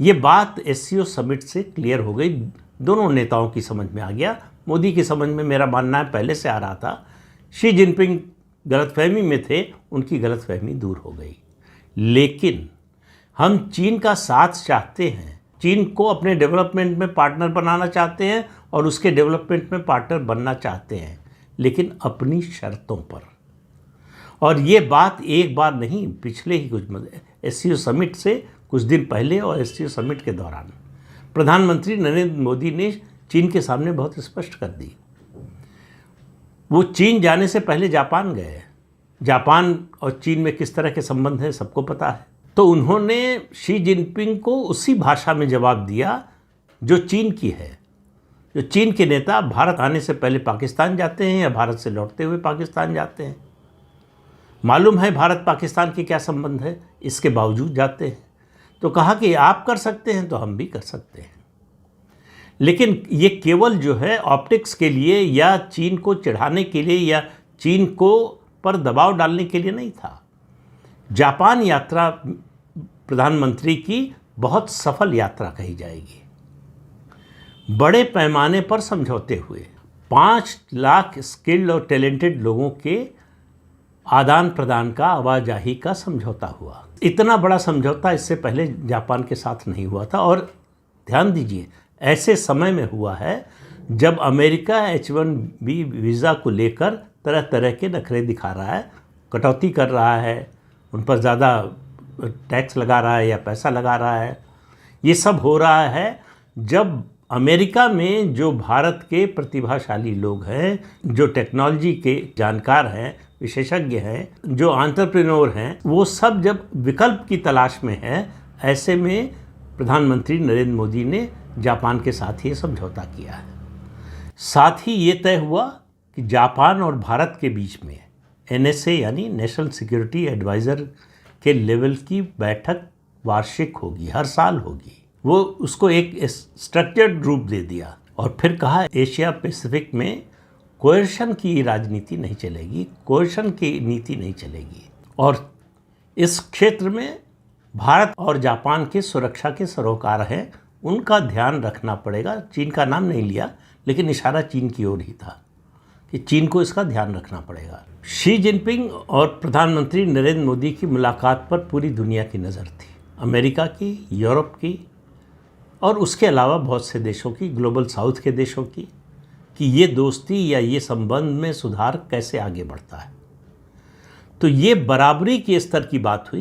ये बात SCO summit से क्लियर हो गई, दोनों नेताओं की समझ में आ गया। मोदी की समझ में मेरा मानना है पहले से आ रहा था, शी जिनपिंग गलतफहमी में थे, उनकी गलतफहमी दूर हो गई। लेकिन हम चीन का साथ चाहते हैं, चीन को अपने डेवलपमेंट में पार्टनर बनाना चाहते हैं और उसके डेवलपमेंट में पार्टनर बनना चाहते हैं, लेकिन अपनी शर्तों पर। और ये बात एक बार नहीं, पिछले ही कुछ एससीओ समिट से कुछ दिन पहले और एससीओ समिट के दौरान प्रधानमंत्री नरेंद्र मोदी ने चीन के सामने बहुत स्पष्ट कर दी। वो चीन जाने से पहले जापान गए। जापान और चीन में किस तरह के संबंध हैं सबको पता है। तो उन्होंने शी जिनपिंग को उसी भाषा में जवाब दिया जो चीन की है। जो चीन के नेता भारत आने से पहले पाकिस्तान जाते हैं या भारत से लौटते हुए पाकिस्तान जाते हैं, मालूम है भारत पाकिस्तान के क्या संबंध है, इसके बावजूद जाते हैं। तो कहा कि आप कर सकते हैं तो हम भी कर सकते हैं। लेकिन ये केवल जो है ऑप्टिक्स के लिए या चीन को चिढ़ाने के लिए या चीन को पर दबाव डालने के लिए नहीं था। जापान यात्रा प्रधानमंत्री की बहुत सफल यात्रा कही जाएगी। बड़े पैमाने पर समझौते हुए 5 लाख स्किल्ड और टैलेंटेड लोगों के आदान प्रदान का, आवाजाही का समझौता हुआ। इतना बड़ा समझौता इससे पहले जापान के साथ नहीं हुआ था। और ध्यान दीजिए, ऐसे समय में हुआ है जब अमेरिका H1B वीज़ा को लेकर तरह तरह के नखरे दिखा रहा है, कटौती कर रहा है, उन पर ज़्यादा टैक्स लगा रहा है या पैसा लगा रहा है। ये सब हो रहा है जब अमेरिका में जो भारत के प्रतिभाशाली लोग हैं, जो टेक्नोलॉजी के जानकार हैं, विशेषज्ञ हैं, जो एंटरप्रेन्योर हैं, वो सब जब विकल्प की तलाश में हैं, ऐसे में प्रधानमंत्री नरेंद्र मोदी ने जापान के साथ ये समझौता किया है। साथ ही ये तय हुआ कि जापान और भारत के बीच में NSA यानी नेशनल सिक्योरिटी एडवाइज़र के लेवल की बैठक वार्षिक होगी, हर साल होगी। वो उसको एक स्ट्रक्चर्ड रूप दे दिया और फिर कहा एशिया पैसिफिक में कोएर्शन की राजनीति नहीं चलेगी, कोएर्शन की नीति नहीं चलेगी। और इस क्षेत्र में भारत और जापान के सुरक्षा के सरोकार हैं, उनका ध्यान रखना पड़ेगा। चीन का नाम नहीं लिया, लेकिन इशारा चीन की ओर ही था कि चीन को इसका ध्यान रखना पड़ेगा। शी जिनपिंग और प्रधानमंत्री नरेंद्र मोदी की मुलाकात पर पूरी दुनिया की नज़र थी, अमेरिका की, यूरोप की और उसके अलावा बहुत से देशों की, ग्लोबल साउथ के देशों की, कि ये दोस्ती या ये संबंध में सुधार कैसे आगे बढ़ता है। तो ये बराबरी के स्तर की बात हुई।